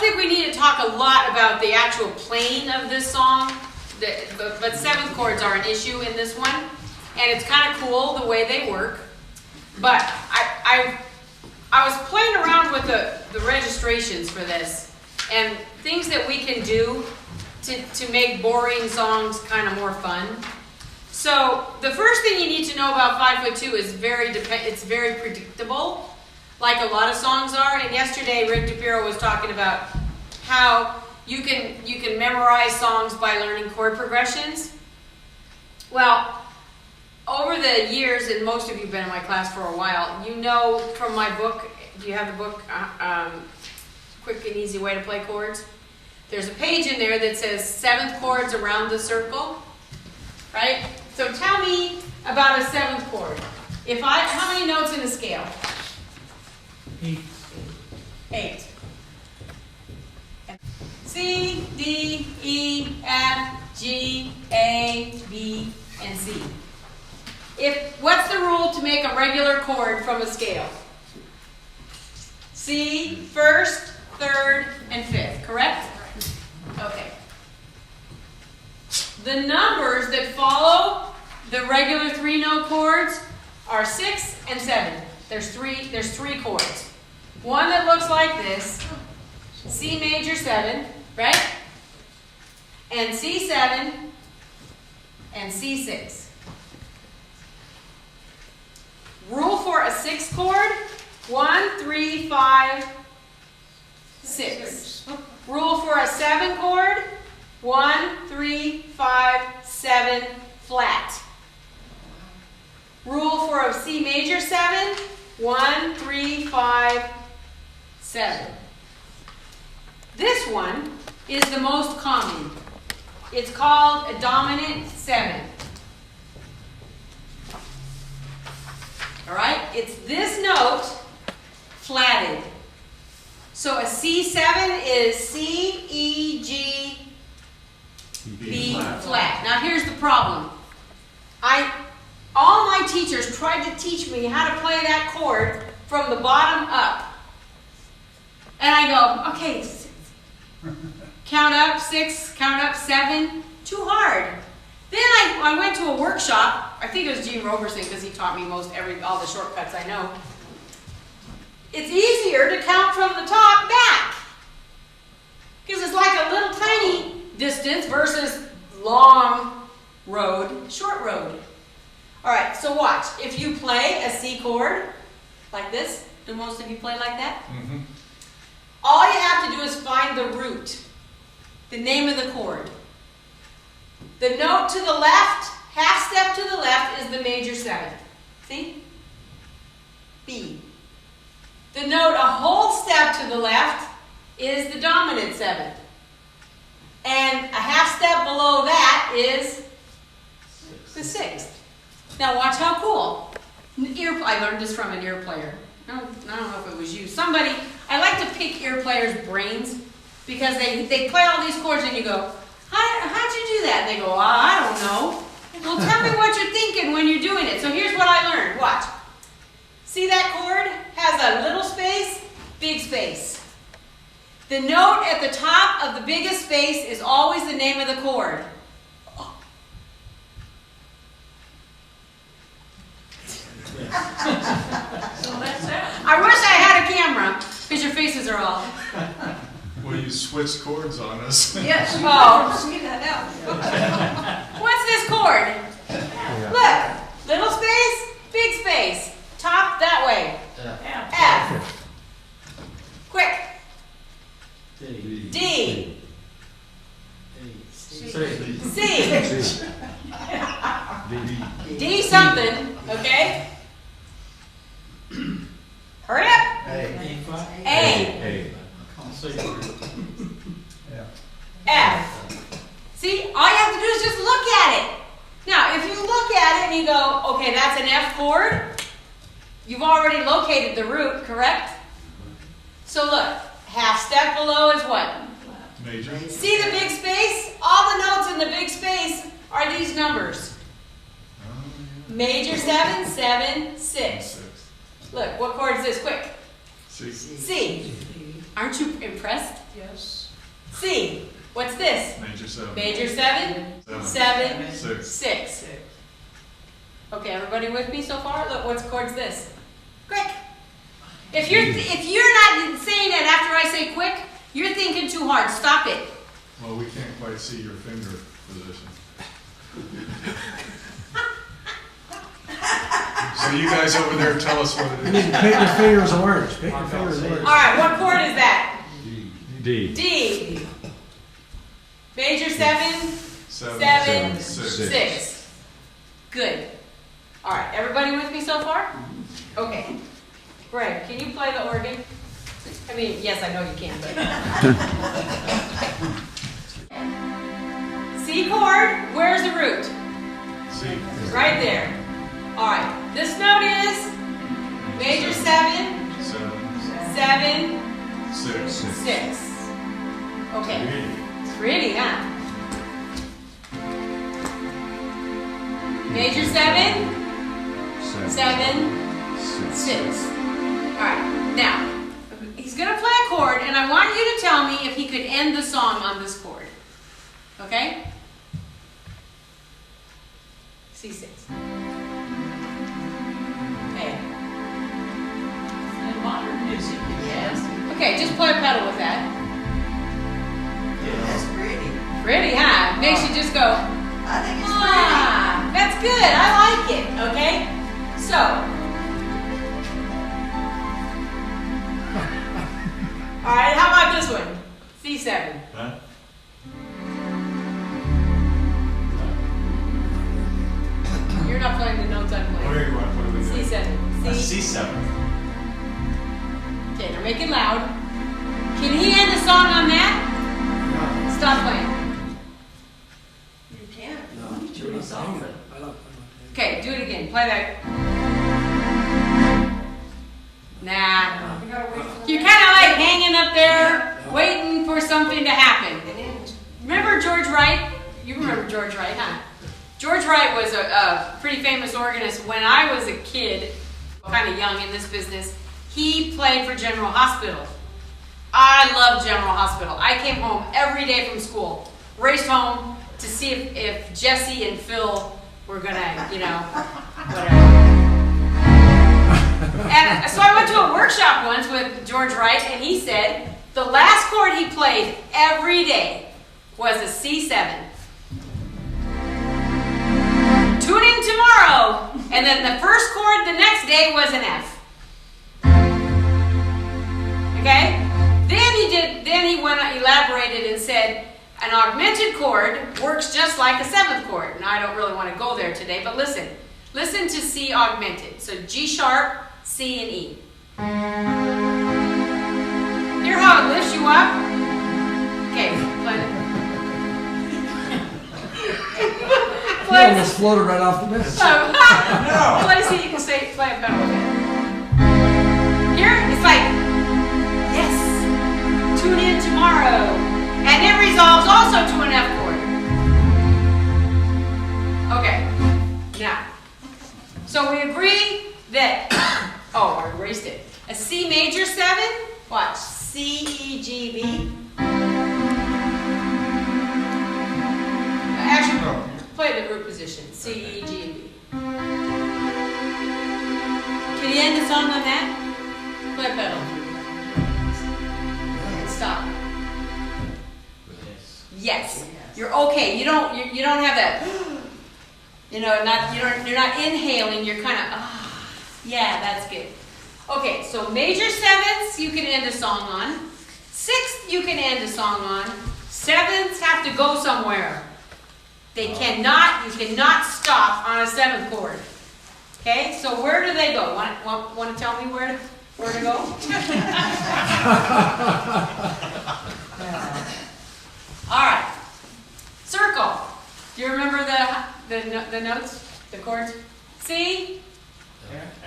think we need to talk a lot about the actual playing of this song, but seventh chords are an issue in this one, and it's kind of cool the way they work. But I was playing around with the registrations for this, and things that we can do to make boring songs kind of more fun. So the first thing you need to know about 5'2" is it's very predictable, like a lot of songs are. And yesterday Rick DePiro was talking about how you can memorize songs by learning chord progressions. Well, over the years, and most of you have been in my class for a while, you know from my book, do you have the book, Quick and Easy Way to Play Chords? There's a page in there that says 7th chords around the circle, right? So tell me about a 7th chord. How many notes in a scale? 8. C, D, E, F, G, A, B, and C. What's the rule to make a regular chord from a scale? C, 1st, 3rd, and 5th, correct? Okay. The numbers that follow the regular 3-note chords are 6 and 7. There's three chords. One that looks like this, C major 7, right? And C7 and C6. Rule for a 6th chord, 1, 3, 5, 6. Rule for a 7 chord, 1, 3, 5, 7, flat. Rule for a C major 7, 1, 3, 5, 7. This one is the most common. It's called a dominant 7. All right? It's this note flatted. So a C7 is C, E, G, B flat. Now here's the problem. All my teachers tried to teach me how to play that chord from the bottom up. And I go, okay, count up 6, count up 7, too hard. Then I went to a workshop. I think it was Gene Roberson because he taught me all the shortcuts I know. It's easier to count from the top back because it's like a little tiny distance versus long road, short road. All right, so watch. If you play a C chord like this, do most of you play like that? Mm-hmm. All you have to do is find the root, the name of the chord. The note to the left, half step to the left, is the major 7. See? B. The note a whole step to the left is the dominant 7. And a half step below that is the 6th. Now watch how cool. I learned this from an ear player. I don't know if it was you. I like to pick ear players' brains because they play all these chords and you go, how'd you do that? And they go, I don't know. Well, tell me what you're thinking when you're doing it. So here's what I learned. Watch. See that chord has a little space, big space. The note at the top of the biggest space is always the name of the chord. So that's that. I wish I had a camera because your faces are all. Well, you switched chords on us. Yes. Oh. Get that out. What's this chord? Look, little space, big space. Top that way. Yeah. F. Quick. D. C. D something, okay? Hurry up. A. F. See, all you have to do is just look at it. Now, if you look at it and you go, okay, that's an F chord, you've already located the root, correct? So look, half step below is what? Major. See the big space? All the notes in the big space are these numbers. Major 7, 7, 6. Look, what chord is this? Quick. C. C. Aren't you impressed? Yes. C. What's this? Major 7. Major 7, 7, 6. 6. Okay, everybody with me so far? Look, what's chord's this? Quick. If you're not saying it after I say quick, you're thinking too hard. Stop it. Well, we can't quite see your finger position. So you guys over there tell us what it is. Pick your fingers and words. Pick your fingers and All words. right, what chord is that? D. D. Major 7, 7, 6. Good. All right, everybody with me so far? Okay. Greg, can you play the organ? I mean, yes, I know you can, but. C chord, where's the root? C. Right there. All right, this note is major 7, 7, 6. 6. Okay. Three. Pretty, huh? Major 7, 7, 6. All right, now, he's going to play a chord, and I want you to tell me if he could end the song on this chord. Okay? C6. Okay. And modern music, yes. Okay, just play a pedal with that. That's pretty. Pretty, huh? Makes you just go, I think it's ah, that's good. I like it. Okay? So. All right, how about this one? C7. Huh? You're not playing the notes I'm What playing. do you want? What do we do? C7. C. C7. Okay, now make it loud. Can he end the song on that? Stop playing. You can't. No, You need to resolve it. I don't. Okay, do it again. Play that. Nah. We gotta wait for the You're kind of like hanging up there, waiting for something to happen. It is. Remember George Wright? You remember George Wright, huh? George Wright was a pretty famous organist. When I was a kid, kind of young in this business, he played for General Hospital. I love General Hospital. I came home every day from school, raced home to see if Jesse and Phil were gonna, you know, whatever. And so I went to a workshop once with George Wright, and he said the last chord he played every day was a C7. Tune in tomorrow, and then the first chord the next day was an F. Okay? Then he went elaborated and said an augmented chord works just like a seventh chord. Now I don't really want to go there today, but listen to C augmented. So G sharp, C, and E. Hear how it lifts you up? Okay, play it. You almost floated right off the bench. Play so you can say play a pedal with it. Here, it's like, yes, tune in tomorrow. And it resolves also to an F chord. Okay, now, so we agree that, oh, I erased it. A C major 7, watch, C, E, G, B. Actually, play the root position, C, E, G, B. Can you end the song on that? Play a pedal. Stop. Yes. You're okay. You don't have that. You know, you're not inhaling. You're kind of. Yeah, that's good. Okay, so major 7ths you can end a song on. 6th you can end a song on. 7ths have to go somewhere. You cannot stop on a 7th chord. Okay, so where do they go? Want to tell me where to go? All right. Circle. Do you remember the notes, the chords? C,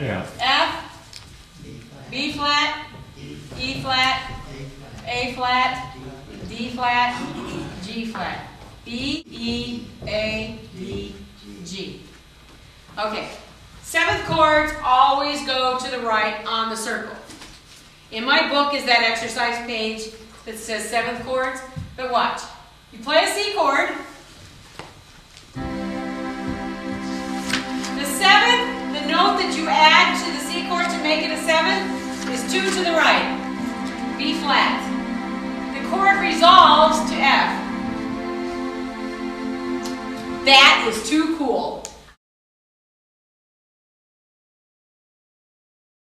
Yeah. F, B flat, E flat, A flat, D flat, G flat. B, E, A, D, G. Okay. 7th chords always go to the right on the circle. In my book is that exercise page that says 7th chords. But watch. You play a C chord. The 7th, the note that you add to the C chord to make it a 7th, is 2 to the right. B flat. The chord resolves to F. That is too cool.